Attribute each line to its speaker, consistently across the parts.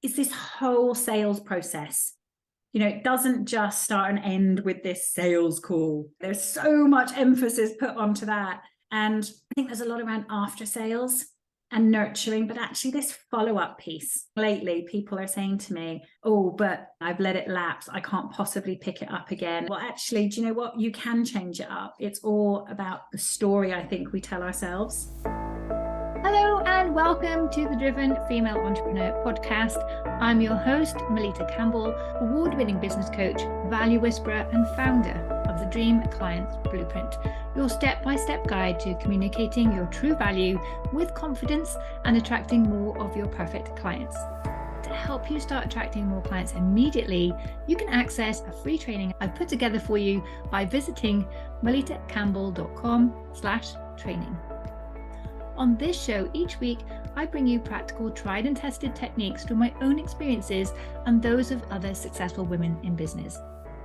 Speaker 1: is this whole sales process. It doesn't just start and end with this sales call. There's so much emphasis put onto that. And I think there's a lot around after sales and nurturing, but actually this follow-up piece. Lately, people are saying to me, oh, but I've let it lapse. I can't possibly pick it up again. Well, actually, do you know what? You can change it up. It's all about the story I think we tell ourselves.
Speaker 2: Hello and welcome to the Driven Female Entrepreneur podcast. I'm your host, Melitta Campbell, award-winning business coach, value whisperer, and founder of the Dream Clients Blueprint, your step-by-step guide to communicating your true value with confidence and attracting more of your perfect clients. To help you start attracting more clients immediately, you can access a free training I've put together for you by visiting melittacampbell.com/training. On this show, each week, I bring you practical, tried and tested techniques from my own experiences and those of other successful women in business.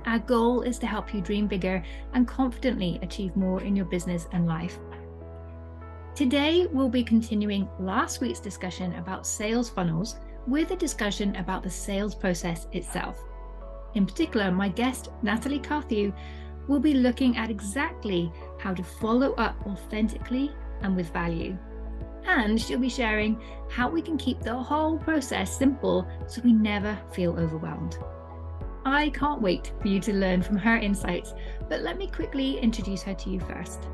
Speaker 2: Our goal is to help you dream bigger and confidently achieve more in your business and life. Today, we'll be continuing last week's discussion about sales funnels with a discussion about the sales process itself. In particular, my guest, Natalie Carthew, will be looking at exactly how to follow up authentically and with value. And she'll be sharing how we can keep the whole process simple so we never feel overwhelmed. I can't wait for you to learn from her insights, but let me quickly introduce her to you first.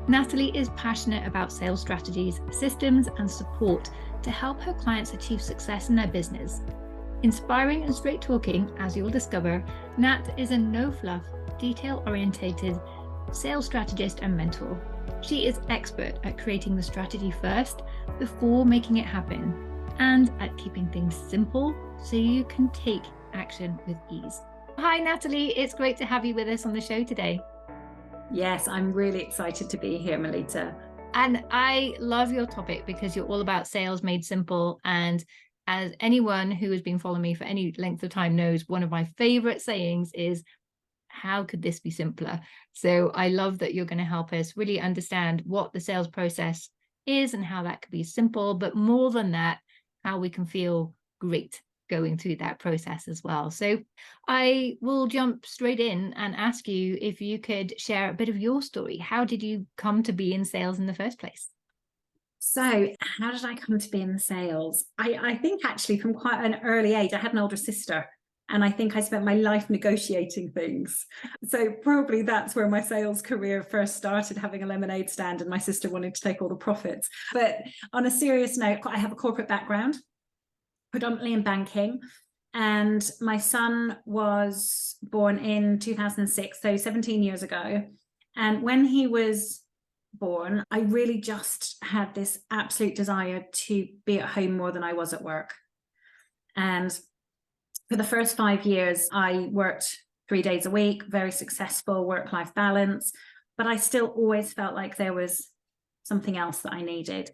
Speaker 2: Natalie is passionate about sales strategies, systems, and support to help her clients achieve success in their business. Inspiring and straight talking, as you'll discover, Nat is a no-fluff, detail-orientated sales strategist and mentor. She is expert at creating the strategy first before making it happen, and at keeping things simple so you can take action with ease. Hi, Natalie. It's great to have you with us on the show today.
Speaker 1: Yes, I'm really excited to be here, Melitta.
Speaker 2: And I love your topic because you're all about sales made simple. And as anyone who has been following me for any length of time knows, one of my favorite sayings is, how could this be simpler? So I love that you're going to help us really understand what the sales process is and how that could be simple, but more than that, how we can feel great going through that process as well. So I will jump straight in and ask you if you could share a bit of your story. How did you come to be in sales in the first place?
Speaker 1: So how did I come to be in sales? I think actually from quite an early age, I had an older sister. And I think I spent my life negotiating things. So probably that's where my sales career first started, having a lemonade stand and my sister wanting to take all the profits. But on a serious note, I have a corporate background, predominantly in banking. And my son was born in 2006, so 17 years ago. And when he was born, I really just had this absolute desire to be at home more than I was at work. And for the first 5 years, I worked 3 days a week, very successful work-life balance, but I still always felt like there was something else that I needed.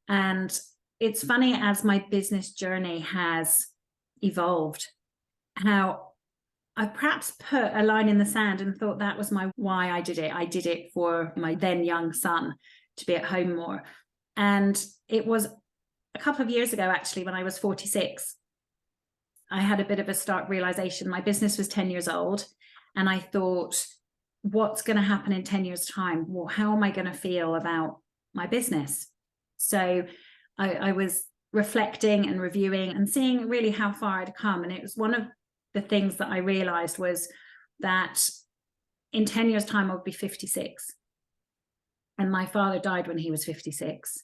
Speaker 1: And it's funny, as my business journey has evolved, how I perhaps put a line in the sand and thought that was my why I did it. I did it for my then young son to be at home more. And it was a couple of years ago, actually, when I was 46, I had a bit of a stark realization. My business was 10 years old. And I thought, what's going to happen in 10 years' time? Well, how am I going to feel about my business? So I was reflecting and reviewing and seeing really how far I'd come. And it was one of the things that I realized was that in 10 years' time, I would be 56. And my father died when he was 56.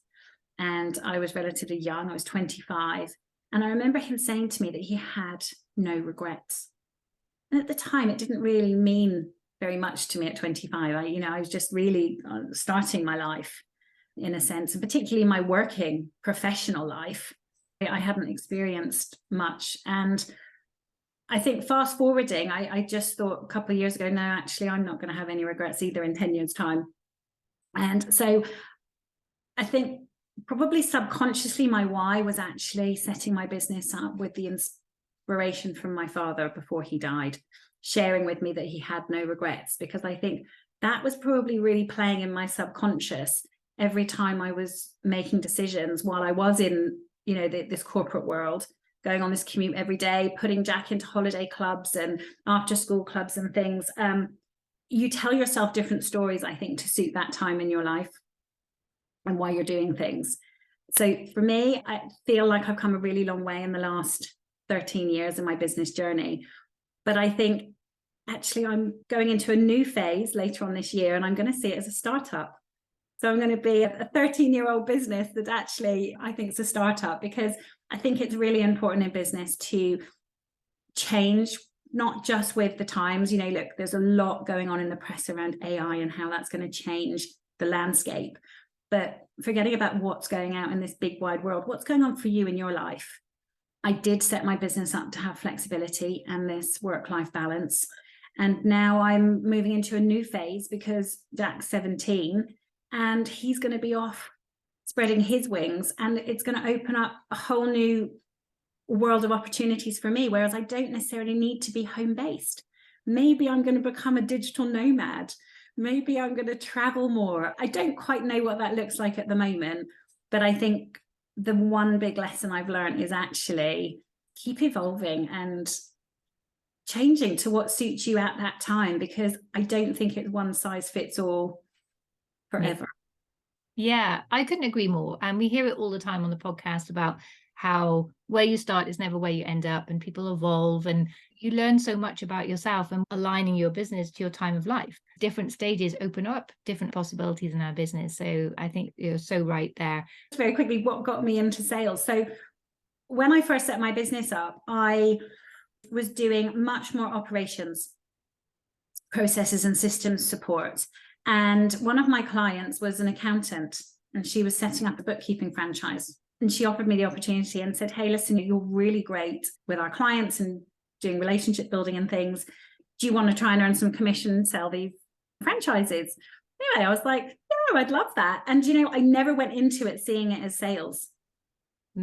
Speaker 1: And I was relatively young. I was 25. And I remember him saying to me that he had no regrets. And at the time, it didn't really mean very much to me at 25. I was just really starting my life in a sense, and particularly my working professional life. I hadn't experienced much. And I think fast forwarding, I just thought a couple of years ago, no, actually, I'm not going to have any regrets either in 10 years' time. And so I think probably subconsciously, my why was actually setting my business up with the inspiration from my father before he died, sharing with me that he had no regrets, because I think that was probably really playing in my subconscious every time I was making decisions while I was in, this corporate world. going on this commute every day, putting Jack into holiday clubs and after school clubs and things. You tell yourself different stories, I think, to suit that time in your life and why you're doing things. So for me, I feel like I've come a really long way in the last 13 years in my business journey. But I think actually I'm going into a new phase later on this year, and I'm going to see it as a startup. So I'm going to be a 13-year-old business that actually I think is a startup, because I think it's really important in business to change, not just with the times. You know, look, there's a lot going on in the press around AI and how that's going to change the landscape. But forgetting about what's going out in this big wide world, what's going on for you in your life? I did set my business up to have flexibility and this work-life balance. And now I'm moving into a new phase because Jack's 17 and he's going to be off spreading his wings, and it's going to open up a whole new world of opportunities for me, whereas I don't necessarily need to be home-based. Maybe I'm going to become a digital nomad. Maybe I'm going to travel more. I don't quite know what that looks like at the moment, but I think the one big lesson I've learned is actually keep evolving and changing to what suits you at that time, because I don't think it's one size fits all forever.
Speaker 2: Yeah, I couldn't agree more. And we hear it all the time on the podcast about how where you start is never where you end up, and people evolve, and you learn so much about yourself and aligning your business to your time of life. Different stages open up different possibilities in our business. So I think you're so right there.
Speaker 1: Very quickly, what got me into sales? So when I first set my business up, I was doing much more operations, processes and systems support. And one of my clients was an accountant, and she was setting up a bookkeeping franchise. And she offered me the opportunity and said, hey, listen, you're really great with our clients and doing relationship building and things. Do you want to try and earn some commission and sell these franchises? Anyway, I was like, yeah, I'd love that. And, you know, I never went into it seeing it as sales.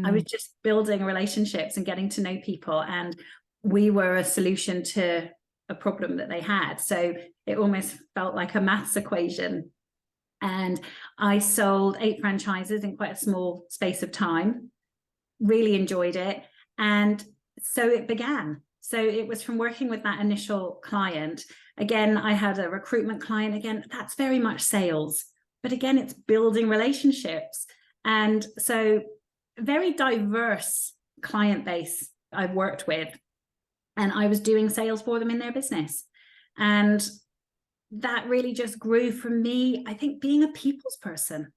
Speaker 1: I was just building relationships and getting to know people. And we were a solution to a problem that they had. So it almost felt like a maths equation. And I sold 8 franchises in quite a small space of time, really enjoyed it. And so it began. So it was from working with that initial client. Again, I had a recruitment client. Again, that's very much sales. But again, it's building relationships. And so very diverse client base I've worked with. And I was doing sales for them in their business. And that really just grew from me, I think, being a people's person.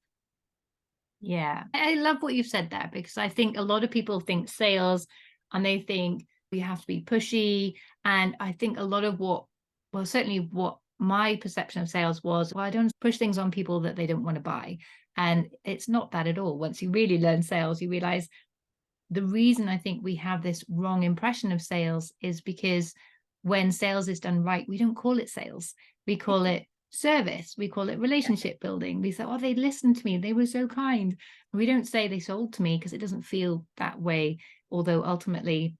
Speaker 2: Yeah, I love what you've said there, because I think a lot of people think sales and they think you have to be pushy. And I think a lot of certainly what my perception of sales was, well, I don't push things on people that they don't want to buy. And it's not that at all. Once you really learn sales, you realize the reason I think we have this wrong impression of sales is because when sales is done right, we don't call it sales. We call it service. We call it relationship building. We say, oh, they listened to me. They were so kind. We don't say they sold to me, because it doesn't feel that way. Although ultimately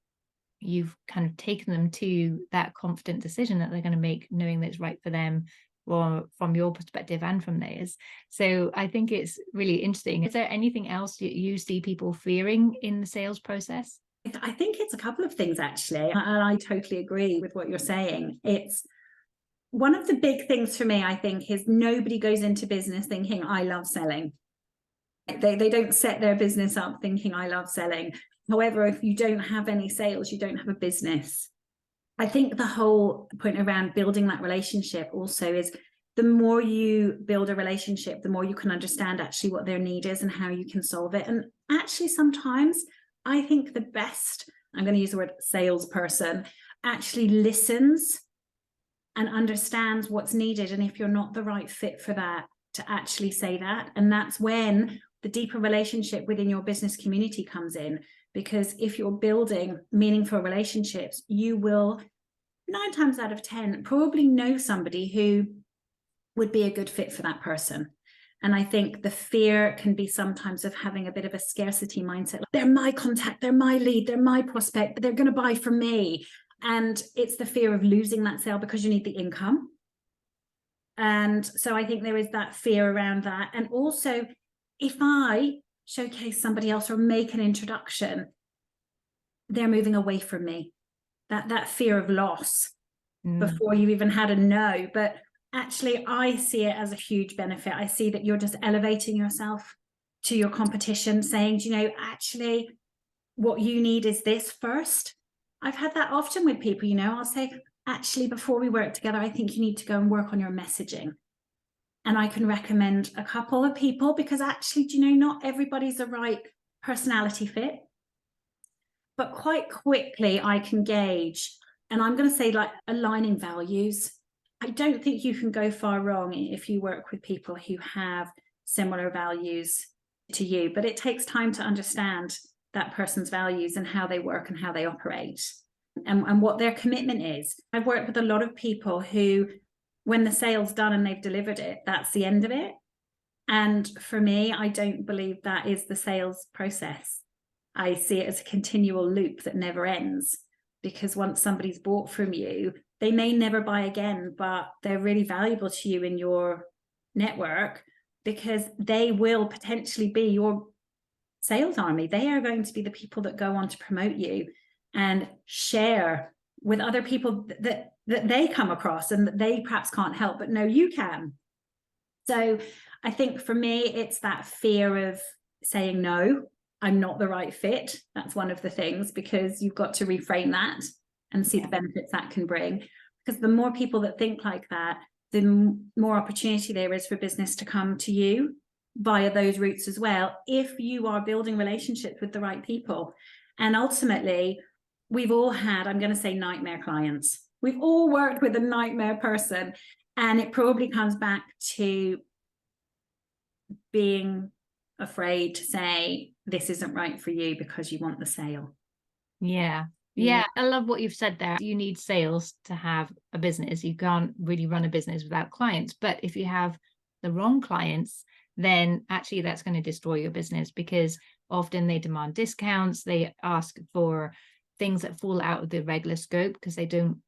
Speaker 2: you've kind of taken them to that confident decision that they're going to make, knowing that it's right for them, or from your perspective and from theirs. So I think it's really interesting. Is there anything else that you see people fearing in the sales process?
Speaker 1: I think it's a couple of things, actually. And I totally agree with what you're saying. It's one of the big things for me, I think, is nobody goes into business thinking, I love selling. They don't set their business up thinking, I love selling. However, if you don't have any sales, you don't have a business. I think the whole point around building that relationship also is the more you build a relationship, the more you can understand actually what their need is and how you can solve it. And actually, sometimes I think the best, I'm going to use the word salesperson, actually listens and understands what's needed. And if you're not the right fit for that, to actually say that. And that's when the deeper relationship within your business community comes in. Because if you're building meaningful relationships, you will 9 times out of 10 probably know somebody who would be a good fit for that person. And I think the fear can be sometimes of having a bit of a scarcity mindset. They're my contact, they're my lead, they're my prospect, but they're going to buy from me. And it's the fear of losing that sale because you need the income. And so I think there is that fear around that. And also, if I showcase somebody else or make an introduction, they're moving away from me. That fear of loss before
Speaker 2: Mm.
Speaker 1: you've even had a no. But actually, I see it as a huge benefit. I see that you're just elevating yourself to your competition, saying, you know, actually, what you need is this first. I've had that often with people, you know, I'll say, actually, before we work together, I think you need to go and work on your messaging. And I can recommend a couple of people, because actually, do you know, not everybody's the right personality fit. But quite quickly, I can gauge, and I'm going to say, like, aligning values. I don't think you can go far wrong if you work with people who have similar values to you, but it takes time to understand that person's values and how they work and how they operate, and what their commitment is. I've worked with a lot of people who, when the sale's done and they've delivered it, that's the end of it. And for me, I don't believe that is the sales process. I see it as a continual loop that never ends, because once somebody's bought from you, they may never buy again, but they're really valuable to you in your network, because they will potentially be your sales army. They are going to be the people that go on to promote you and share with other people that they come across and that they perhaps can't help, but no, you can. So I think for me, it's that fear of saying, no, I'm not the right fit. That's one of the things, because you've got to reframe that and see the benefits that can bring. Because the more people that think like that, the more opportunity there is for business to come to you via those routes as well, if you are building relationships with the right people. And ultimately, we've all had, I'm going to say, nightmare clients. We've all worked with a nightmare person, and it probably comes back to being afraid to say this isn't right for you because you want the sale.
Speaker 2: Yeah. I love what you've said there. You need sales to have a business. You can't really run a business without clients. But if you have the wrong clients, then actually that's going to destroy your business, because often they demand discounts. They ask for things that fall out of the regular scope because they don't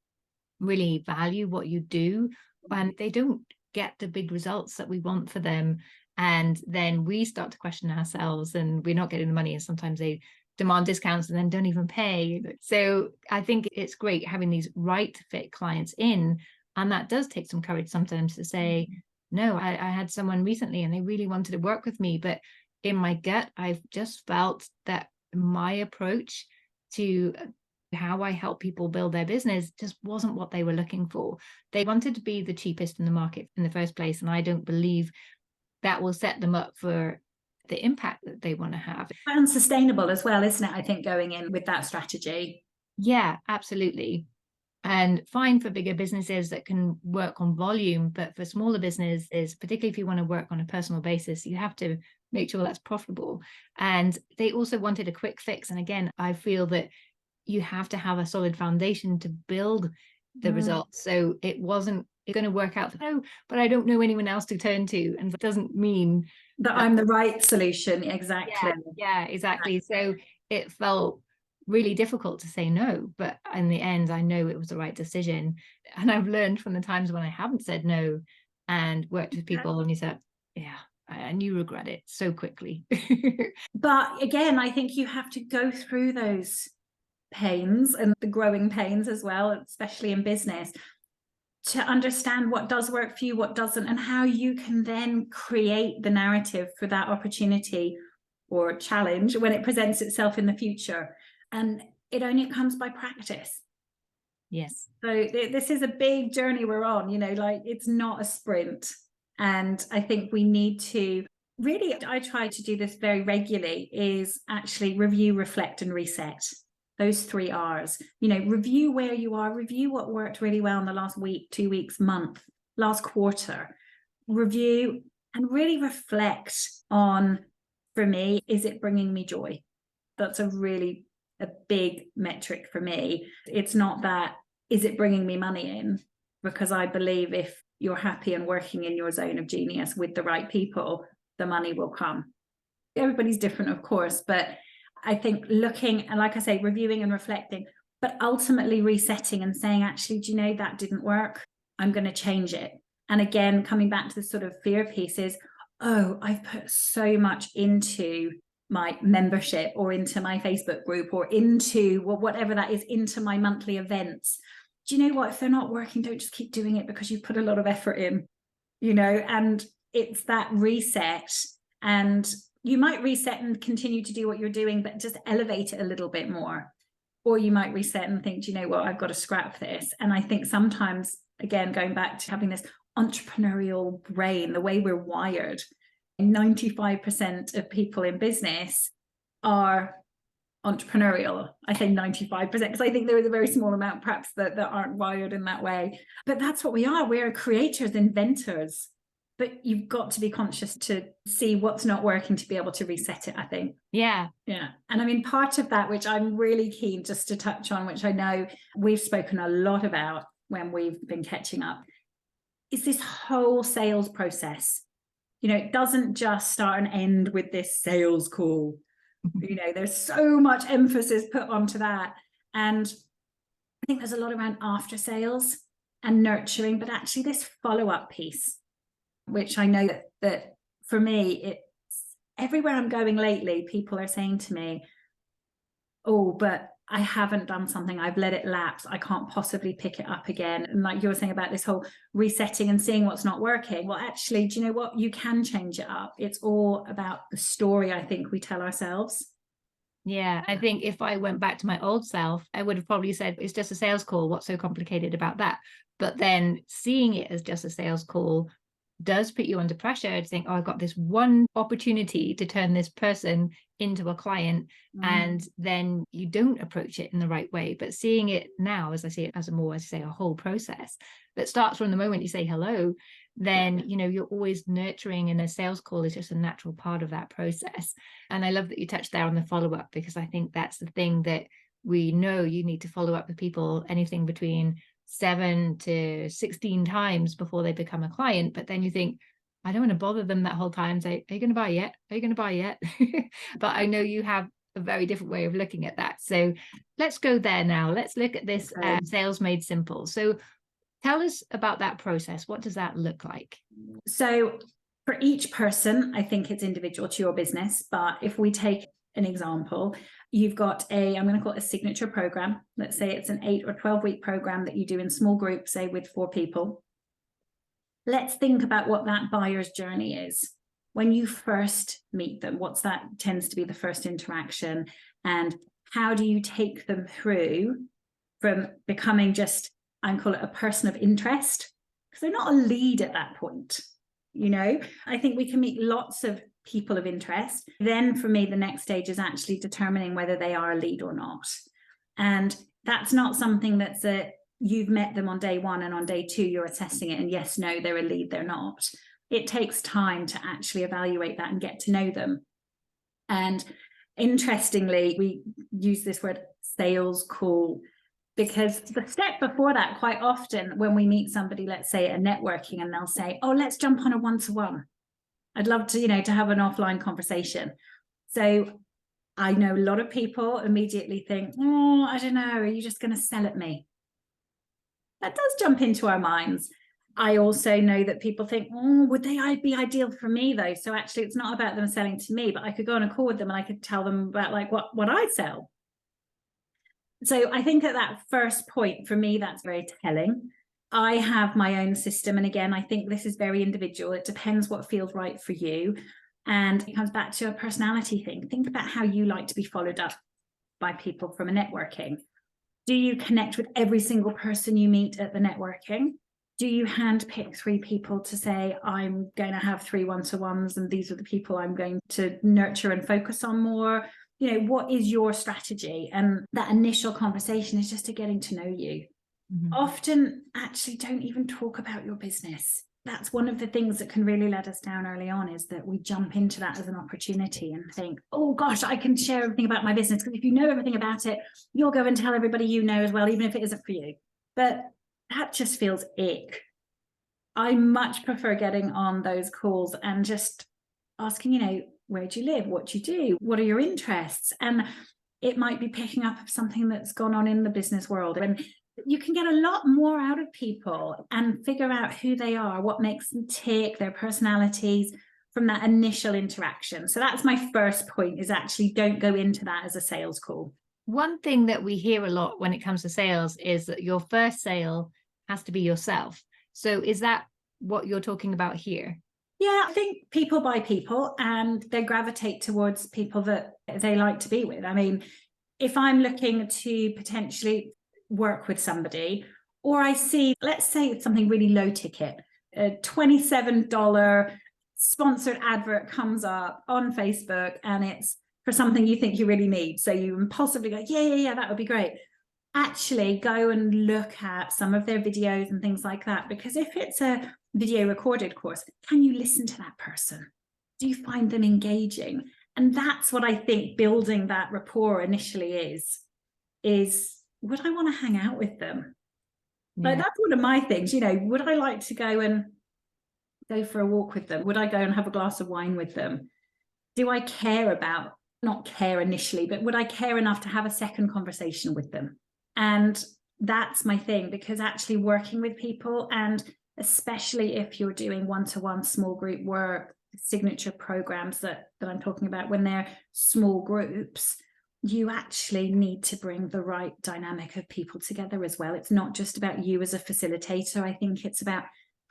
Speaker 2: really value what you do, and they don't get the big results that we want for them. And then we start to question ourselves, and we're not getting the money, and sometimes they demand discounts and then don't even pay. So I think it's great having these right fit clients in, and that does take some courage sometimes to say, no, I had someone recently and they really wanted to work with me, but in my gut, I've just felt that my approach to how I help people build their business just wasn't what they were looking for. They wanted to be the cheapest in the market in the first place, and I don't believe that will set them up for the impact that they want to have.
Speaker 1: Unsustainable as well, isn't it? I think going in with that strategy.
Speaker 2: Yeah, absolutely. And fine for bigger businesses that can work on volume, but for smaller businesses, particularly if you want to work on a personal basis, you have to make sure that's profitable. And they also wanted a quick fix. And again, I feel that you have to have a solid foundation to build the results. So it wasn't going to work out. No, but I don't know anyone else to turn to. And that doesn't mean
Speaker 1: that I'm the right solution. Exactly.
Speaker 2: Yeah, exactly. So it felt really difficult to say no, but in the end, I know it was the right decision. And I've learned from the times when I haven't said no and worked with people and you said, yeah, and you regret it so quickly.
Speaker 1: But again, I think you have to go through those pains, and the growing pains as well, especially in business, to understand what does work for you, what doesn't, and how you can then create the narrative for that opportunity or challenge when it presents itself in the future. And it only comes by practice.
Speaker 2: Yes.
Speaker 1: So this is a big journey we're on, you know, like it's not a sprint. And I think we need to really, I try to do this very regularly, is actually review, reflect, and reset. Those 3 R's, you know, review where you are, review what worked really well in the last week, 2 weeks, month, last quarter, review and really reflect on, for me, is it bringing me joy? That's a big metric for me. It's not that, is it bringing me money in? Because I believe if you're happy and working in your zone of genius with the right people, the money will come. Everybody's different, of course, but I think looking, and like I say, reviewing and reflecting, but ultimately resetting and saying, actually, do you know, that didn't work? I'm going to change it. And again, coming back to the sort of fear pieces, oh, I've put so much into my membership or into my Facebook group or into whatever that is, into my monthly events. Do you know what? If they're not working, don't just keep doing it because you put a lot of effort in, and it's that reset. And you might reset and continue to do what you're doing, but just elevate it a little bit more. Or you might reset and think, do you know what? I've got to scrap this. And I think sometimes, again, going back to having this entrepreneurial brain, the way we're wired, 95% of people in business are entrepreneurial. I say 95% because I think there is a very small amount perhaps that aren't wired in that way. But that's what we are. We're creators, inventors. But you've got to be conscious to see what's not working to be able to reset it, I think.
Speaker 2: Yeah.
Speaker 1: And I mean, part of that, which I'm really keen just to touch on, which I know we've spoken a lot about when we've been catching up, is this whole sales process. It doesn't just start and end with this sales call. There's so much emphasis put onto that. And I think there's a lot around after sales and nurturing, but actually this follow-up piece, which I know that for me, it's everywhere I'm going lately, people are saying to me, oh, but I haven't done something, I've let it lapse, I can't possibly pick it up again. And like you were saying about this whole resetting and seeing what's not working, well, actually, do you know what? You can change it up. It's all about the story, I think, we tell ourselves.
Speaker 2: Yeah, I think if I went back to my old self, I would have probably said, it's just a sales call, what's so complicated about that? But then seeing it as just a sales call does put you under pressure to think, oh, I've got this one opportunity to turn this person into a client, and then you don't approach it in the right way. But seeing it now, as I see it as a whole process that starts from the moment you say hello, then you're always nurturing, and a sales call is just a natural part of that process. And I love that you touched there on the follow-up, because I think that's the thing that we know. You need to follow up with people anything between 7 to 16 times before they become a client. But then you think, I don't want to bother them that whole time. Say, are you going to buy yet? Are you going to buy yet? But I know you have a very different way of looking at that. So let's go there now. Let's look at this Sales Made Simple. So tell us about that process. What does that look like? So
Speaker 1: for each person, I think it's individual to your business. But if we take an example, you've got I'm going to call it a signature program. Let's say it's an 8 or 12-week program that you do in small groups, say with 4 people. Let's think about what that buyer's journey is. When you first meet them, what's that tends to be the first interaction, and how do you take them through from becoming just, I call it a person of interest, because they're not a lead at that point. I think we can meet lots of people of interest. Then for me, the next stage is actually determining whether they are a lead or not. And that's not something that's you've met them on day 1 and on day 2 you're assessing it, and yes, no, they're a lead, they're not. It takes time to actually evaluate that and get to know them. And interestingly, we use this word sales call, because the step before that, quite often when we meet somebody, let's say at networking, and they'll say, oh, let's jump on a one-to-one. I'd love to, to have an offline conversation. So I know a lot of people immediately think, oh, I don't know, are you just going to sell at me? That does jump into our minds. I also know that people think, oh, would they be ideal for me though? So actually it's not about them selling to me, but I could go on a call with them and I could tell them about like what I sell. So I think at that first point, for me, that's very telling. I have my own system. And again, I think this is very individual. It depends what feels right for you. And it comes back to a personality thing. Think about how you like to be followed up by people from a networking. Do you connect with every single person you meet at the networking? Do you handpick 3 people to say, I'm going to have 3 one-to-ones and these are the people I'm going to nurture and focus on more? What is your strategy? And that initial conversation is just to getting to know you. Mm-hmm. Often actually don't even talk about your business. That's one of the things that can really let us down early on, is that we jump into that as an opportunity and think, oh gosh, I can share everything about my business, because if you know everything about it, you'll go and tell everybody you know as well, even if it isn't for you. But that just feels ick. I much prefer getting on those calls and just asking, where do you live? What do you do? What are your interests? And it might be picking up something that's gone on in the business world. And you can get a lot more out of people and figure out who they are, what makes them tick, their personalities, from that initial interaction. So that's my first point, is actually don't go into that as a sales call.
Speaker 2: One thing that we hear a lot when it comes to sales is that your first sale has to be yourself. So is that what you're talking about here?
Speaker 1: Yeah, I think people buy people, and they gravitate towards people that they like to be with. I mean, if I'm looking to potentially work with somebody, or I see, let's say it's something really low ticket, a $27 sponsored advert comes up on Facebook, and it's for something you think you really need. So you impulsively go, yeah, that would be great. Actually go and look at some of their videos and things like that, because if it's a video recorded course, can you listen to that person? Do you find them engaging? And that's what I think building that rapport initially is would I want to hang out with them? Yeah. Like, that's one of my things, would I like to go for a walk with them? Would I go and have a glass of wine with them? Do I care about, not care initially, but would I care enough to have a second conversation with them? And that's my thing, because actually working with people, and especially if you're doing one-to-one small group work, signature programs that I'm talking about, when they're small groups, you actually need to bring the right dynamic of people together as well. It's not just about you as a facilitator. I think it's about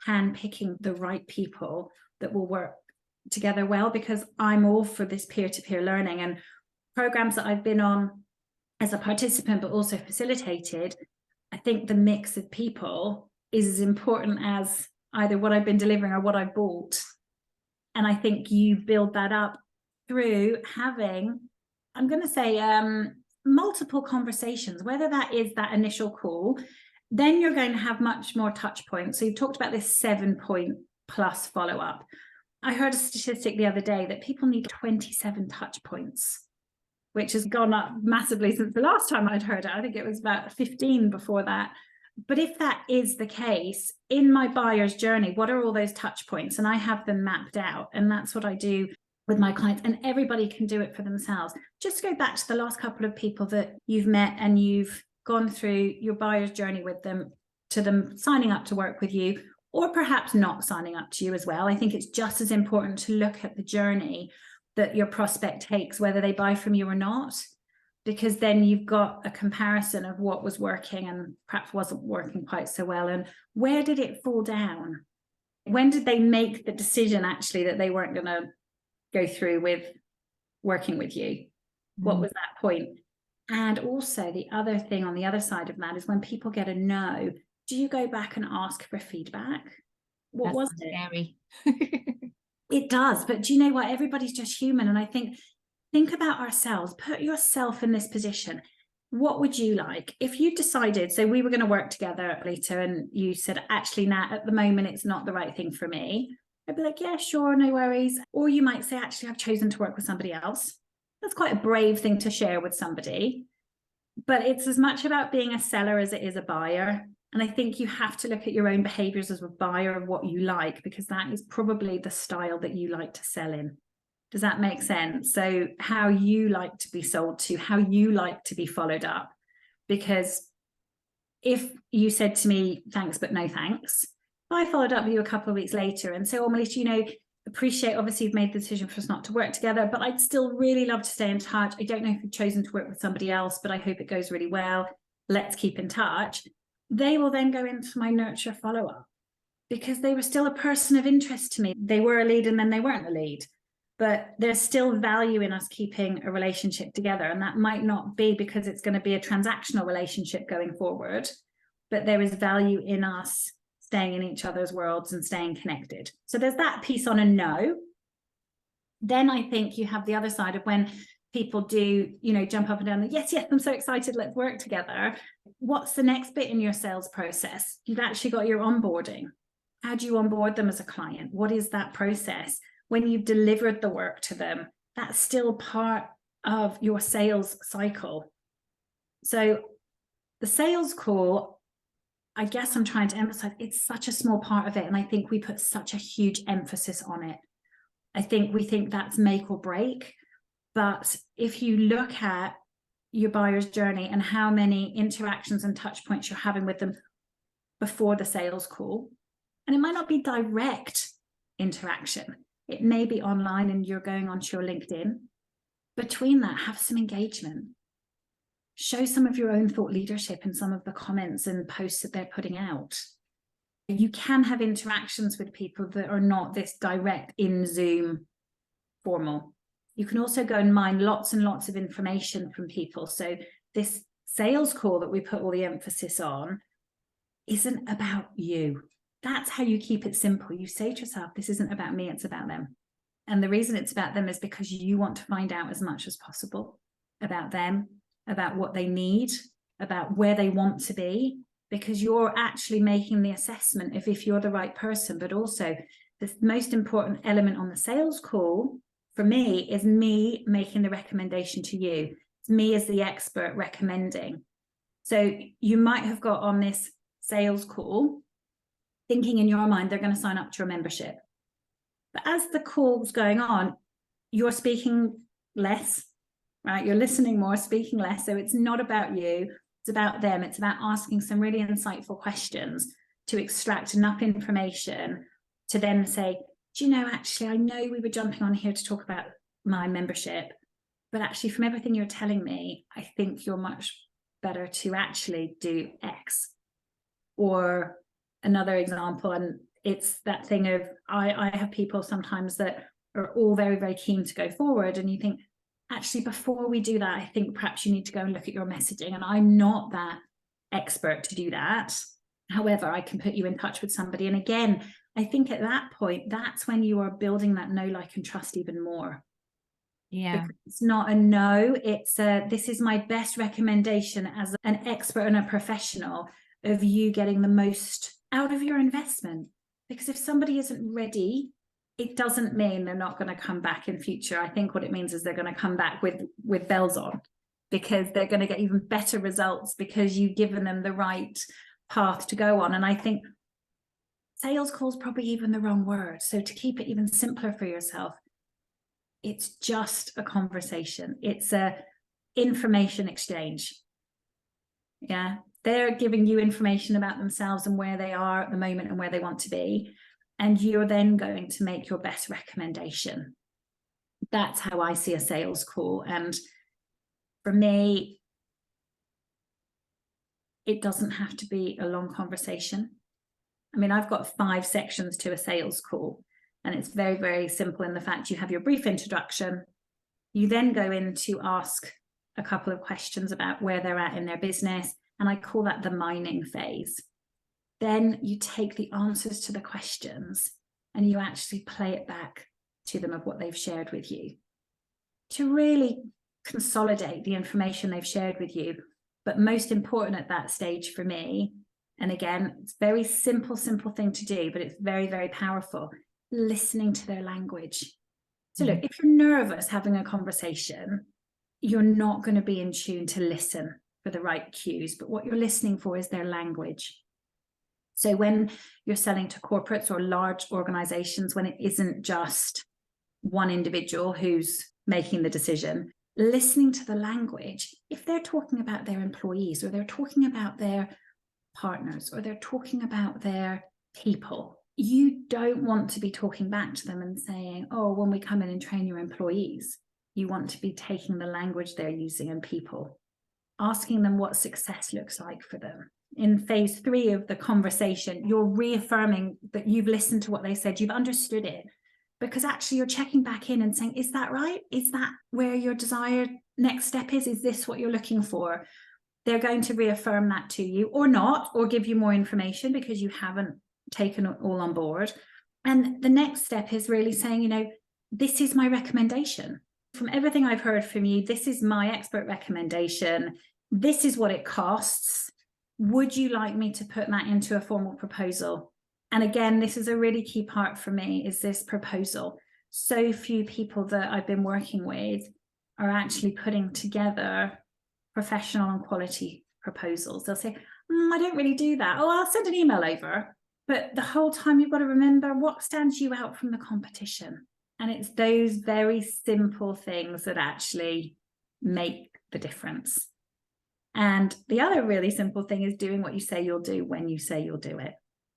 Speaker 1: handpicking the right people that will work together well, because I'm all for this peer-to-peer learning, and programs that I've been on as a participant but also facilitated, I think the mix of people is as important as either what I've been delivering or what I've bought. And I think you build that up through having, I'm going to say, multiple conversations, whether that is that initial call, then you're going to have much more touch points. So you've talked about this 7-point plus follow-up. I heard a statistic the other day that people need 27 touch points, which has gone up massively since the last time I'd heard it. I think it was about 15 before that. But if that is the case, in my buyer's journey, what are all those touch points? And I have them mapped out. And that's what I do with my clients. And everybody can do it for themselves. Just go back to the last couple of people that you've met and you've gone through your buyer's journey with them, to them signing up to work with you, or perhaps not signing up to you as well. I think it's just as important to look at the journey that your prospect takes, whether they buy from you or not, because then you've got a comparison of what was working and perhaps wasn't working quite so well. And where did it fall down? When did they make the decision actually that they weren't going to go through with working with you? What was that point? And also the other thing on the other side of that is when people get a no, do you go back and ask for feedback? What was it?
Speaker 2: Scary.
Speaker 1: It does, but do you know what? Everybody's just human. And I think about ourselves, put yourself in this position. What would you like if you decided, so we were going to work together later, and you said, actually, Nat, at the moment, it's not the right thing for me. I'd be like, yeah, sure, no worries. Or you might say, actually, I've chosen to work with somebody else. That's quite a brave thing to share with somebody. But it's as much about being a seller as it is a buyer. And I think you have to look at your own behaviors as a buyer of what you like, because that is probably the style that you like to sell in. Does that make sense? So how you like to be sold to, how you like to be followed up. Because if you said to me, thanks, but no thanks, I followed up with you a couple of weeks later and say, oh, Melitta, appreciate, obviously you've made the decision for us not to work together, but I'd still really love to stay in touch. I don't know if you've chosen to work with somebody else, but I hope it goes really well. Let's keep in touch. They will then go into my nurture follow-up, because they were still a person of interest to me. They were a lead and then they weren't a lead, but there's still value in us keeping a relationship together. And that might not be because it's going to be a transactional relationship going forward, but there is value in us staying in each other's worlds and staying connected. So there's that piece on a no. Then I think you have the other side of when people do, jump up and down, yes, I'm so excited, let's work together. What's the next bit in your sales process? You've actually got your onboarding. How do you onboard them as a client? What is that process? When you've delivered the work to them, that's still part of your sales cycle. So the sales call, I guess I'm trying to emphasize, it's such a small part of it. And I think we put such a huge emphasis on it. I think we think that's make or break. But if you look at your buyer's journey and how many interactions and touch points you're having with them before the sales call, and it might not be direct interaction. It may be online and you're going onto your LinkedIn. Between that, have some engagement. Show some of your own thought leadership in some of the comments and posts that they're putting out. You can have interactions with people that are not this direct in Zoom formal. You can also go and mine lots and lots of information from people. So this sales call that we put all the emphasis on isn't about you. That's how you keep it simple. You say to yourself, this isn't about me, it's about them. And the reason it's about them is because you want to find out as much as possible about them, about what they need, about where they want to be, because you're actually making the assessment of if you're the right person. But also the most important element on the sales call for me is me making the recommendation to you. It's me as the expert recommending. So you might have got on this sales call thinking in your mind they're going to sign up to a membership. But as the call's going on, you're speaking less, right? You're listening more, speaking less. So it's not about you, it's about them. It's about asking some really insightful questions to extract enough information to then say, do you know, actually, I know we were jumping on here to talk about my membership, but actually from everything you're telling me, I think you're much better to actually do X. Or another example, and it's that thing of, I have people sometimes that are all very, very keen to go forward, and you think, actually, before we do that, I think perhaps you need to go and look at your messaging, and I'm not that expert to do that. However, I can put you in touch with somebody. And again, I think at that point, that's when you are building that know, like, and trust even more.
Speaker 2: Yeah.
Speaker 1: Because it's not a no, it's a, this is my best recommendation as an expert and a professional of you getting the most out of your investment. Because if somebody isn't ready, it doesn't mean they're not going to come back in future. I think what it means is they're going to come back with bells on, because they're going to get even better results because you've given them the right path to go on. And I think sales call is probably even the wrong word. So to keep it even simpler for yourself, it's just a conversation. It's a information exchange. Yeah. They're giving you information about themselves and where they are at the moment and where they want to be. And you're then going to make your best recommendation. That's how I see a sales call. And for me, it doesn't have to be a long conversation. I mean, I've got 5 sections to a sales call, and it's very, very simple in the fact you have your brief introduction. You then go in to ask a couple of questions about where they're at in their business. And I call that the mining phase. Then you take the answers to the questions and you actually play it back to them of what they've shared with you to really consolidate the information they've shared with you. But most important at that stage for me, and again, it's a very simple thing to do, but it's very, very powerful, listening to their language. So look, if you're nervous having a conversation, you're not going to be in tune to listen for the right cues, but what you're listening for is their language. So when you're selling to corporates or large organizations, when it isn't just one individual who's making the decision, listening to the language, if they're talking about their employees or they're talking about their partners or they're talking about their people, you don't want to be talking back to them and saying, oh, when we come in and train your employees. You want to be taking the language they're using and people, asking them what success looks like for them. In phase 3 of the conversation, you're reaffirming that you've listened to what they said, you've understood it, because actually you're checking back in and saying, is that right? Is that where your desired next step is? Is this what you're looking for? They're going to reaffirm that to you or not, or give you more information because you haven't taken it all on board. And the next step is really saying, you know, this is my recommendation. From everything I've heard from you, this is my expert recommendation. This is what it costs. Would you like me to put that into a formal proposal? And again, this is a really key part for me, is this proposal. So few people that I've been working with are actually putting together professional and quality proposals. They'll say, I don't really do that. Oh, I'll send an email over. But the whole time you've got to remember what stands you out from the competition. And it's those very simple things that actually make the difference. And the other really simple thing is doing what you say you'll do when you say you'll do it.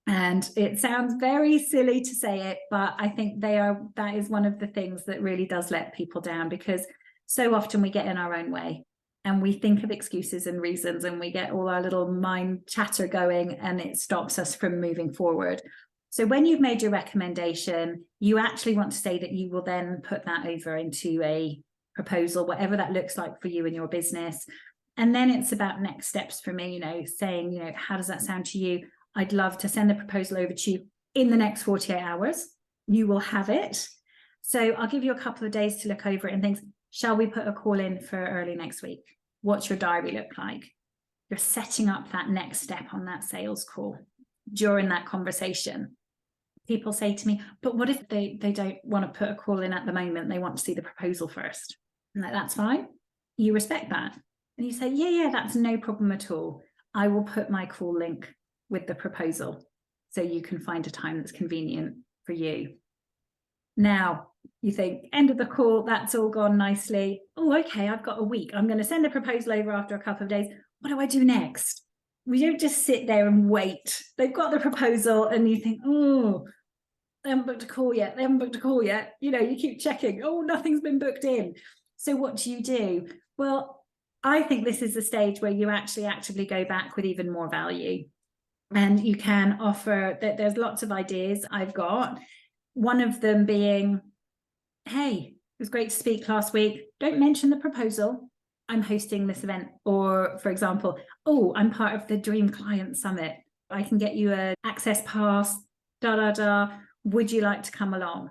Speaker 1: And it sounds very silly to say it, but I think that is one of the things that really does let people down, because so often we get in our own way and we think of excuses and reasons, and we get all our little mind chatter going, and it stops us from moving forward. So when you've made your recommendation, you actually want to say that you will then put that over into a proposal, whatever that looks like for you and your business. And then it's about next steps for me, saying, how does that sound to you? I'd love to send the proposal over to you in the next 48 hours. You will have it. So I'll give you a couple of days to look over it and things. Shall we put a call in for early next week? What's your diary look like? You're setting up that next step on that sales call. During that conversation, people say to me, but what if they don't want to put a call in at the moment? They want to see the proposal first. And that's fine. You respect that. And you say, yeah, that's no problem at all. I will put my call link with the proposal so you can find a time that's convenient for you. Now you think, end of the call, that's all gone nicely. Oh, okay, I've got a week. I'm going to send the proposal over after a couple of days. What do I do next? We don't just sit there and wait. They've got the proposal and you think, oh, they haven't booked a call yet. They haven't booked a call yet. You keep checking. Oh, nothing's been booked in. So what do? Well, I think this is the stage where you actually actively go back with even more value. And you can offer that. There's lots of ideas I've got. One of them being, hey, it was great to speak last week. Don't mention the proposal. I'm hosting this event. Or, for example, oh, I'm part of the Dream Client Summit. I can get you an access pass, Would you like to come along?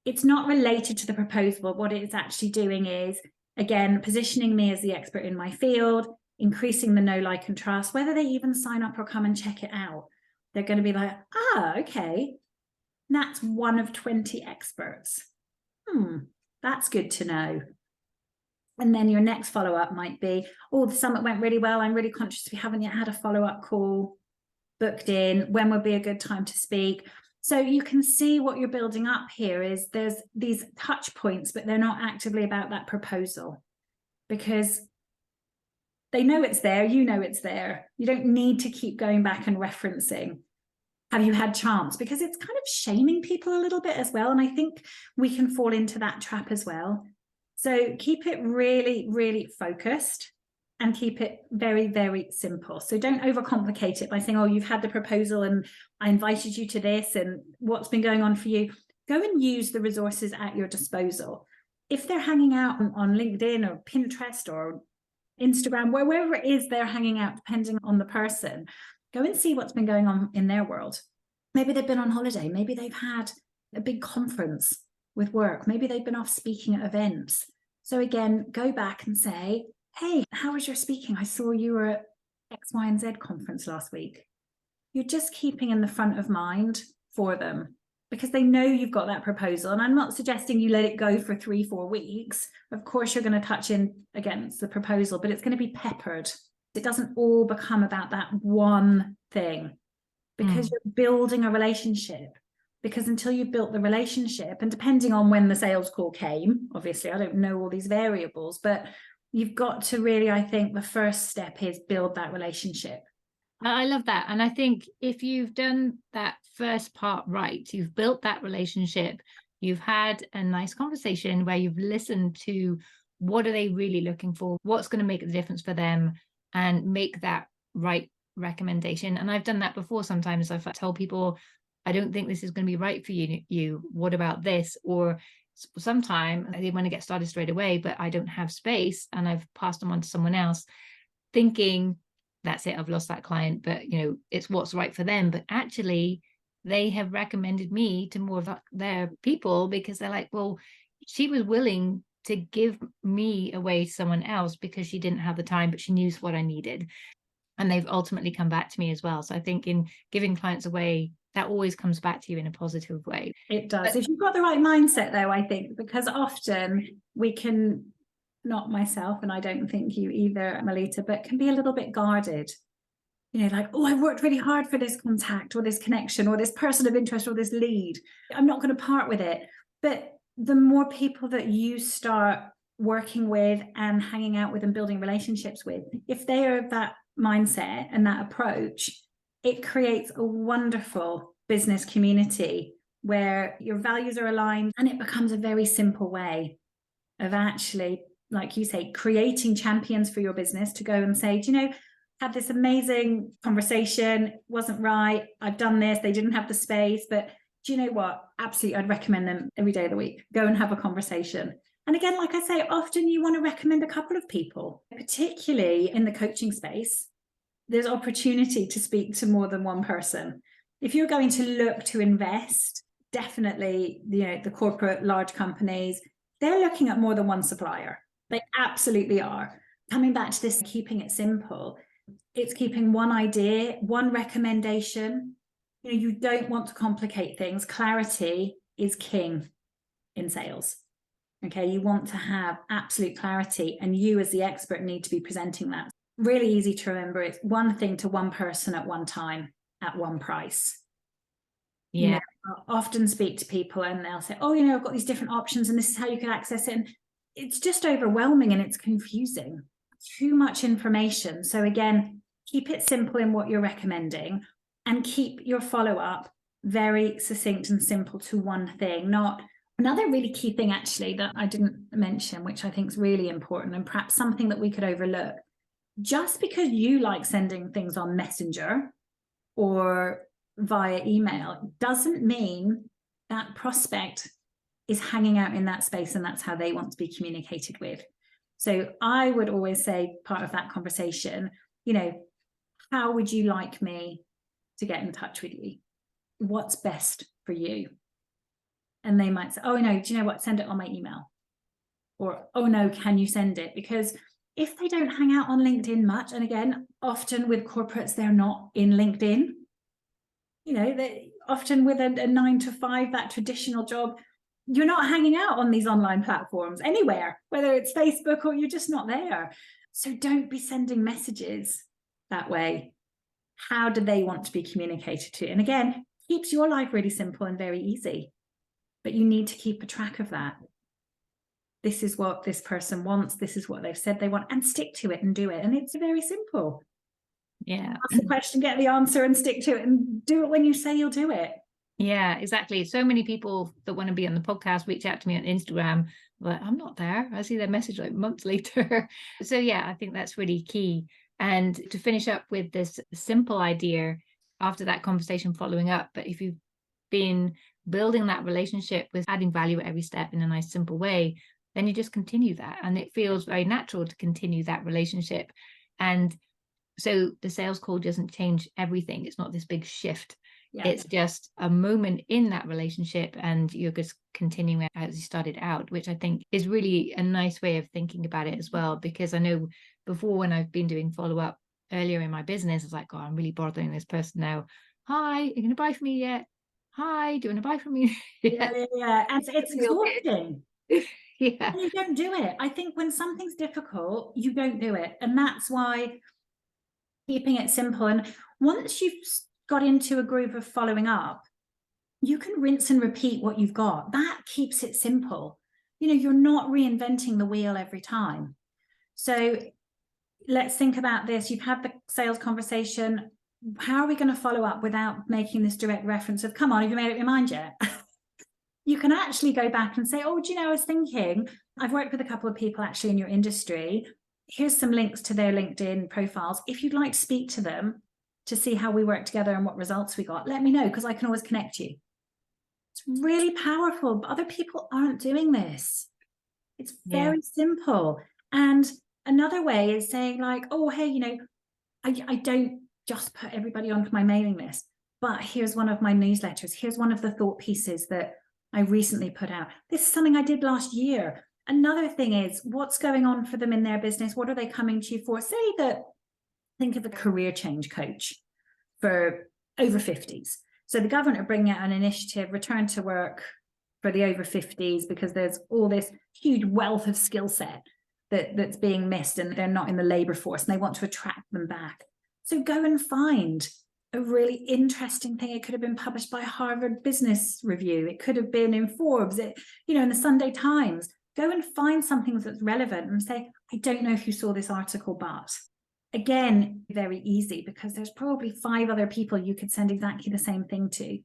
Speaker 1: It's not related to the proposal, but what it's actually doing is, again, positioning me as the expert in my field, increasing the know, like, and trust. Whether they even sign up or come and check it out, they're going to be like, okay, that's one of 20 experts. That's good to know. And then your next follow-up might be, oh, the summit went really well. I'm really conscious we haven't yet had a follow-up call booked in. When would be a good time to speak? So you can see what you're building up here is there's these touch points, but they're not actively about that proposal, because they know it's there. You know it's there. You don't need to keep going back and referencing. Have you had chance? Because it's kind of shaming people a little bit as well. And I think we can fall into that trap as well. So keep it really, really focused and keep it very, very simple. So don't overcomplicate it by saying, oh, you've had the proposal and I invited you to this and what's been going on for you. Go and use the resources at your disposal. If they're hanging out on LinkedIn or Pinterest or Instagram, wherever it is they're hanging out, depending on the person, go and see what's been going on in their world. Maybe they've been on holiday. Maybe they've had a big conference with work. Maybe they've been off speaking at events. So again, go back and say, hey, how was your speaking? I saw you were at X, Y, and Z conference last week. You're just keeping in the front of mind for them because they know you've got that proposal. And I'm not suggesting you let it go for 3-4 weeks. Of course, you're going to touch in against the proposal, but it's going to be peppered. It doesn't all become about that one thing because you're building a relationship. Because until you've built the relationship, and depending on when the sales call came, obviously, I don't know all these variables, but you've got to really, I think the first step is build that relationship.
Speaker 2: I love that. And I think if you've done that first part right, you've built that relationship, you've had a nice conversation where you've listened to what are they really looking for, what's going to make the difference for them, and make that right recommendation. And I've done that before. Sometimes I've told people, I don't think this is going to be right for you. What about this? Or sometimes they want to get started straight away, but I don't have space and I've passed them on to someone else thinking that's it, I've lost that client, but it's what's right for them. But actually they have recommended me to more of their people because they're like, well, she was willing to give me away to someone else because she didn't have the time, but she knew what I needed. And they've ultimately come back to me as well. So I think in giving clients away, that always comes back to you in a positive way.
Speaker 1: It does. But if you've got the right mindset, though, I think, because often we can, not myself, and I don't think you either, Melitta, but can be a little bit guarded. Like, oh, I've worked really hard for this contact or this connection or this person of interest or this lead. I'm not going to part with it. But the more people that you start working with and hanging out with and building relationships with, if they are of that mindset and that approach, it creates a wonderful business community where your values are aligned, and it becomes a very simple way of actually, like you say, creating champions for your business to go and say, do you know, had this amazing conversation, wasn't right, I've done this, they didn't have the space, but do you know what? Absolutely, I'd recommend them every day of the week. Go and have a conversation. And again, like I say, often you want to recommend a couple of people, particularly in the coaching space. There's opportunity to speak to more than one person. If you're going to look to invest, definitely, the corporate large companies, they're looking at more than one supplier. They absolutely are. Coming back to this, keeping it simple, it's keeping one idea, one recommendation. You don't want to complicate things. Clarity is king in sales. Okay, you want to have absolute clarity, and you as the expert need to be presenting that. Really easy to remember. It's one thing to one person at one time at one price.
Speaker 2: Yeah.
Speaker 1: I often speak to people and they'll say, oh, I've got these different options and this is how you can access it. And it's just overwhelming and it's confusing. Too much information. So again, keep it simple in what you're recommending, and keep your follow-up very succinct and simple to one thing. Not another really key thing, actually, that I didn't mention, which I think is really important and perhaps something that we could overlook. Just because you like sending things on Messenger or via email doesn't mean that prospect is hanging out in that space and that's how they want to be communicated with. So I would always say, part of that conversation, how would you like me to get in touch with you? What's best for you? And they might say, oh no, do you know what? Send it on my email. Or, oh no, can you send it? Because if they don't hang out on LinkedIn much, and again, often with corporates, they're not in LinkedIn. They often with a 9 to 5, that traditional job, you're not hanging out on these online platforms anywhere, whether it's Facebook or you're just not there. So don't be sending messages that way. How do they want to be communicated to? And again, keeps your life really simple and very easy, but you need to keep a track of that. This is what this person wants. This is what they've said they want, and stick to it and do it. And it's very simple.
Speaker 2: Yeah.
Speaker 1: Ask the question, get the answer, and stick to it, and do it when you say you'll do it.
Speaker 2: Yeah, exactly. So many people that want to be on the podcast reach out to me on Instagram, like, I'm not there. I see their message like months later. So yeah, I think that's really key. And to finish up with this simple idea after that conversation following up, but if you've been building that relationship with adding value at every step in a nice, simple way, then you just continue that. And it feels very natural to continue that relationship. And so the sales call doesn't change everything. It's not this big shift. Yeah. It's just a moment in that relationship, and you're just continuing as you started out, which I think is really a nice way of thinking about it as well. Because I know before, when I've been doing follow-up earlier in my business, I was like, oh, I'm really bothering this person now. Hi, are you going to buy from me yet? Hi, do you want to buy from me?
Speaker 1: Yeah. And it's exhausting.
Speaker 2: Yeah.
Speaker 1: And you don't do it. I think when something's difficult, you don't do it. And that's why keeping it simple. And once you've got into a groove of following up, you can rinse and repeat what you've got. That keeps it simple. You're not reinventing the wheel every time. So let's think about this. You've had the sales conversation. How are we going to follow up without making this direct reference of, come on, have you made up your mind yet? You can actually go back and say, oh, do you know, I was thinking, I've worked with a couple of people actually in your industry. Here's some links to their LinkedIn profiles. If you'd like to speak to them to see how we work together and what results we got, let me know, because I can always connect you. It's really powerful, but other people aren't doing this. It's very simple. And another way is saying like, oh, hey, I don't just put everybody onto my mailing list, but here's one of my newsletters. Here's one of the thought pieces that I recently put out. This is something I did last year. Another thing is, what's going on for them in their business? What are they coming to you for? Say that, think of a career change coach for over 50s. So the government are bringing out an initiative, return to work for the over 50s, because there's all this huge wealth of skill set that's being missed, and they're not in the labor force, and they want to attract them back. So go and find a really interesting thing. It could have been published by Harvard Business Review. It could have been in Forbes, in the Sunday Times. Go and find something that's relevant and say, I don't know if you saw this article, but, Again, very easy because there's probably 5 other people you could send exactly the same thing to.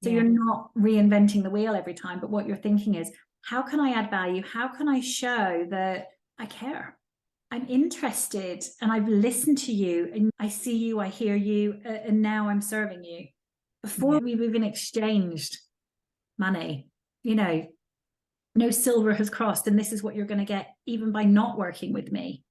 Speaker 1: So you're not reinventing the wheel every time, but what you're thinking is, how can I add value? How can I show that I care? I'm interested and I've listened to you and I see you, I hear you, and now I'm serving you. Before we've even exchanged money, no silver has crossed, and this is what you're going to get even by not working with me.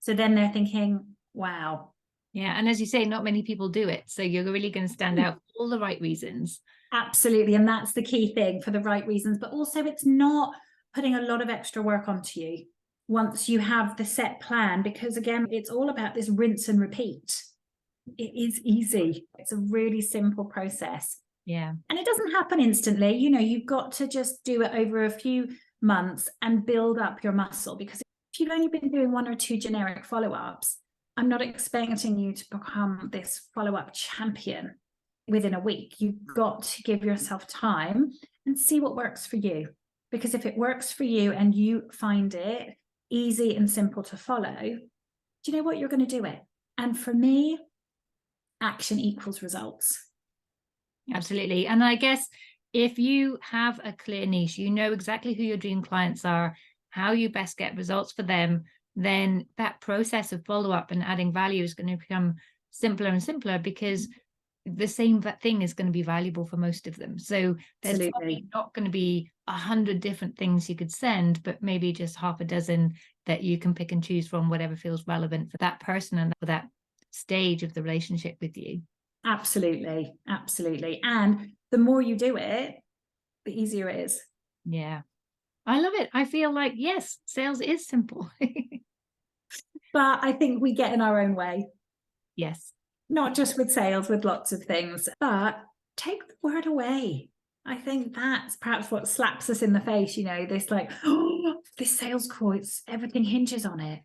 Speaker 1: So then they're thinking, wow.
Speaker 2: Yeah. And as you say, not many people do it. So you're really going to stand out for all the right reasons.
Speaker 1: Absolutely. And that's the key thing, for the right reasons. But also, it's not putting a lot of extra work onto you once you have the set plan, because again, it's all about this rinse and repeat. It is easy. It's a really simple process.
Speaker 2: Yeah.
Speaker 1: And it doesn't happen instantly. You've got to just do it over a few months and build up your muscle, because if you've only been doing 1 or 2 generic follow-ups, I'm not expecting you to become this follow-up champion within a week. You've got to give yourself time and see what works for you. Because if it works for you and you find it easy and simple to follow, do you know what? You're going to do it. And for me, action equals results.
Speaker 2: Absolutely. And I guess if you have a clear niche, you know exactly who your dream clients are, how you best get results for them, then that process of follow-up and adding value is going to become simpler and simpler, because the same thing is going to be valuable for most of them. So there's probably not going to be 100 different things you could send, but maybe just half a dozen that you can pick and choose from, whatever feels relevant for that person and for that stage of the relationship with you.
Speaker 1: Absolutely. Absolutely. And the more you do it, the easier it is.
Speaker 2: Yeah. I love it. I feel like, yes, sales is simple.
Speaker 1: But I think we get in our own way.
Speaker 2: Yes.
Speaker 1: Not just with sales, with lots of things, but take the word away. I think that's perhaps what slaps us in the face, this like, oh, this sales call, everything hinges on it.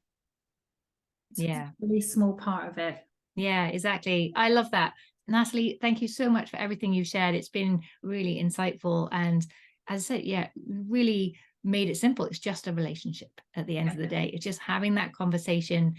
Speaker 1: It's a really small part of it.
Speaker 2: Yeah, exactly. I love that. Natalie, thank you so much for everything you've shared. It's been really insightful. And as I said, really made it simple. It's just a relationship at the end of the day. It's just having that conversation,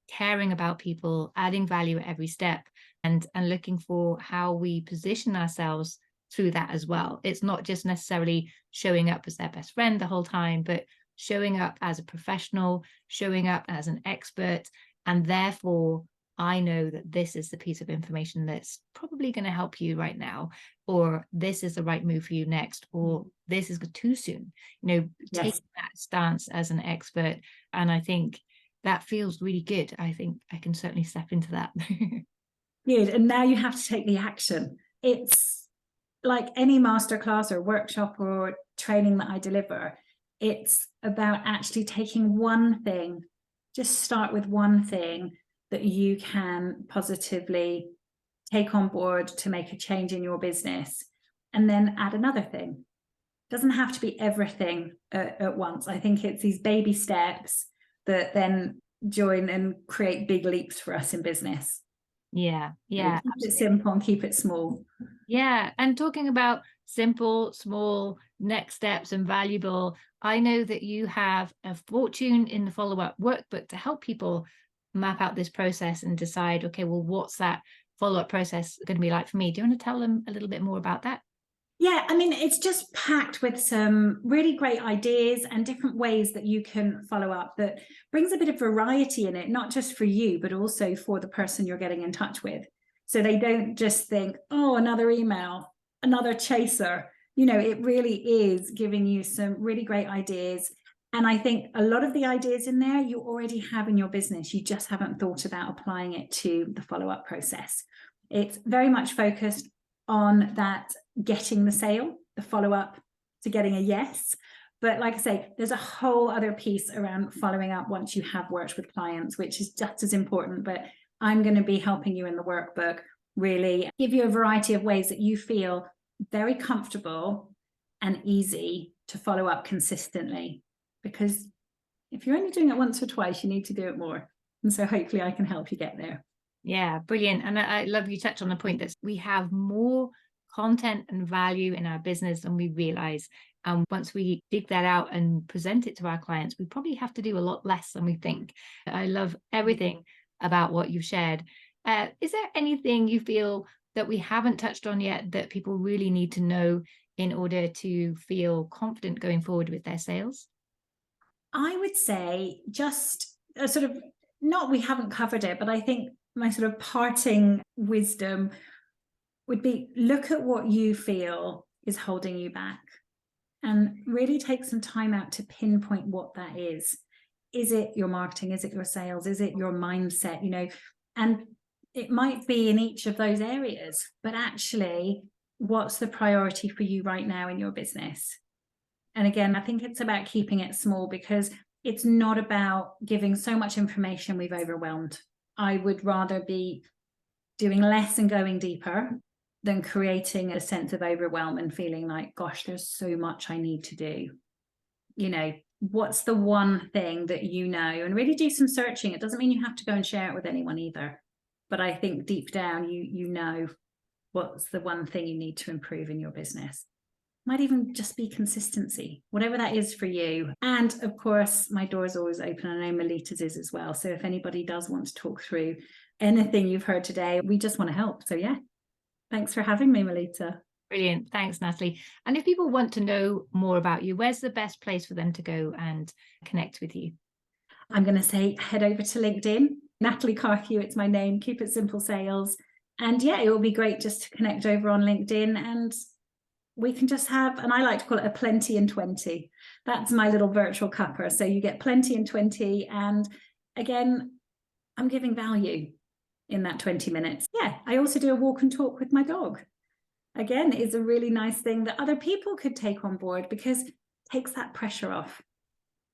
Speaker 2: caring about people, adding value at every step, and looking for how we position ourselves through that as well. It's not just necessarily showing up as their best friend the whole time, but showing up as a professional, showing up as an expert, and therefore I know that this is the piece of information that's probably going to help you right now, or this is the right move for you next, or this is too soon. Take that stance as an expert. And I think that feels really good. I think I can certainly step into that.
Speaker 1: Good. And now you have to take the action. It's like any masterclass or workshop or training that I deliver. It's about actually taking one thing. Just start with one thing that you can positively take on board to make a change in your business, and then add another thing. It doesn't have to be everything at once. I think it's these baby steps that then join and create big leaps for us in business.
Speaker 2: Yeah.
Speaker 1: Keep it simple and keep it small.
Speaker 2: Yeah. And talking about simple, small next steps and valuable, I know that you have a fortune in the follow-up workbook to help people map out this process and decide, okay, well, what's that follow-up process going to be like for me? Do you want to tell them a little bit more about that?
Speaker 1: Yeah, I mean, it's just packed with some really great ideas and different ways that you can follow up, that brings a bit of variety in it, not just for you, but also for the person you're getting in touch with. So they don't just think, oh, another email, another chaser. It really is giving you some really great ideas. And I think a lot of the ideas in there you already have in your business. You just haven't thought about applying it to the follow-up process. It's very much focused on that getting the sale, the follow-up to getting a yes. But like I say, there's a whole other piece around following up once you have worked with clients, which is just as important. But I'm going to be helping you in the workbook, really give you a variety of ways that you feel very comfortable and easy to follow up consistently. Because if you're only doing it once or twice, you need to do it more. And so hopefully I can help you get there.
Speaker 2: Yeah, brilliant. And I love you touched on the point that we have more content and value in our business than we realize. And once we dig that out and present it to our clients, we probably have to do a lot less than we think. I love everything about what you've shared. Is there anything you feel that we haven't touched on yet that people really need to know in order to feel confident going forward with their sales?
Speaker 1: I would say just a sort of, not we haven't covered it, but I think my sort of parting wisdom would be, look at what you feel is holding you back and really take some time out to pinpoint what that is. Is it your marketing? Is it your sales? Is it your mindset? And it might be in each of those areas, but actually, what's the priority for you right now in your business? And again, I think it's about keeping it small, because it's not about giving so much information we've overwhelmed. I would rather be doing less and going deeper than creating a sense of overwhelm and feeling like, gosh, there's so much I need to do. What's the one thing that and really do some searching. It doesn't mean you have to go and share it with anyone either. But I think deep down, you know what's the one thing you need to improve in your business. Might even just be consistency, whatever that is for you. And of course, my door is always open. I know Melitta's is as well. So if anybody does want to talk through anything you've heard today, we just want to help. So yeah, thanks for having me, Melitta.
Speaker 2: Brilliant. Thanks, Natalie. And if people want to know more about you, where's the best place for them to go and connect with you?
Speaker 1: I'm going to say head over to LinkedIn. Natalie Carthew, it's my name. Keep it Simple Sales. And yeah, it will be great just to connect over on LinkedIn, and we can just have, and I like to call it a plenty in 20. That's my little virtual cuppa. So you get plenty in 20. And again, I'm giving value in that 20 minutes. Yeah, I also do a walk and talk with my dog. Again, it's a really nice thing that other people could take on board, because it takes that pressure off.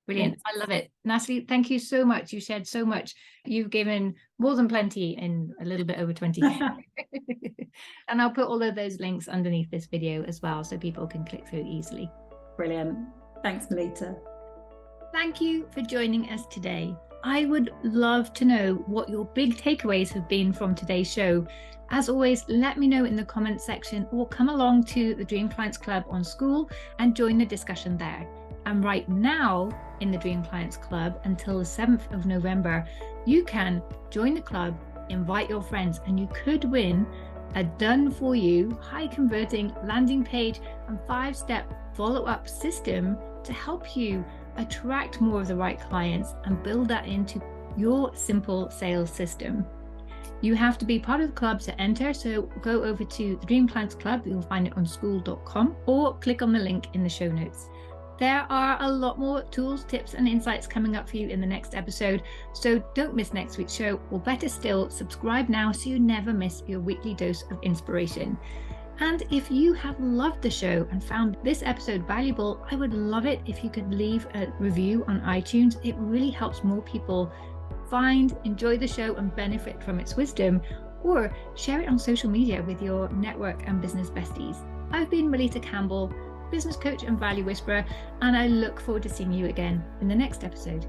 Speaker 2: Brilliant. I love it. Natalie, thank you so much. You shared so much. You've given more than plenty in a little bit over 20. And I'll put all of those links underneath this video as well, so people can click through easily.
Speaker 1: Brilliant. Thanks, Melitta.
Speaker 2: Thank you for joining us today. I would love to know what your big takeaways have been from today's show. As always, let me know in the comments section, or come along to the Dream Clients Club on School and join the discussion there. And right now in the Dream Clients Club until the 7th of November, you can join the club, invite your friends, and you could win a done for you, high converting landing page and 5-step follow-up system to help you attract more of the right clients and build that into your simple sales system. You have to be part of the club to enter, so go over to the Dream Clients Club. You'll find it on school.com, or click on the link in the show notes. There are a lot more tools, tips, and insights coming up for you in the next episode, so don't miss next week's show, or better still, subscribe now so you never miss your weekly dose of inspiration. And if you have loved the show and found this episode valuable, I would love it if you could leave a review on iTunes. It really helps more people find, enjoy the show, and benefit from its wisdom, or share it on social media with your network and business besties. I've been Melitta Campbell, business coach and value whisperer, and I look forward to seeing you again in the next episode.